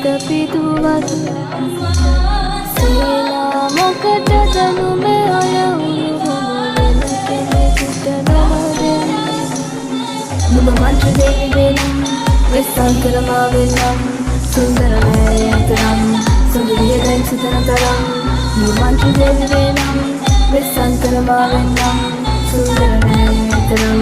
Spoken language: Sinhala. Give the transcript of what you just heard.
සිත පිදුවත් සේනා මොකට දනුමේ ඔය උරුම කෙනෙකුට නමදෙන් නුඹ මන්ත්‍ර දෙවි වෙනම් වෙස්සන්තරමා වෙනම් සුන්දර නෑයතරම් සුන්දරිය දැන් සිතන තරම් නුඹ මන්ත්‍ර දෙවි වෙනම් වෙස්සන්තරමා වෙනම් සුන්දර නෑයතරම්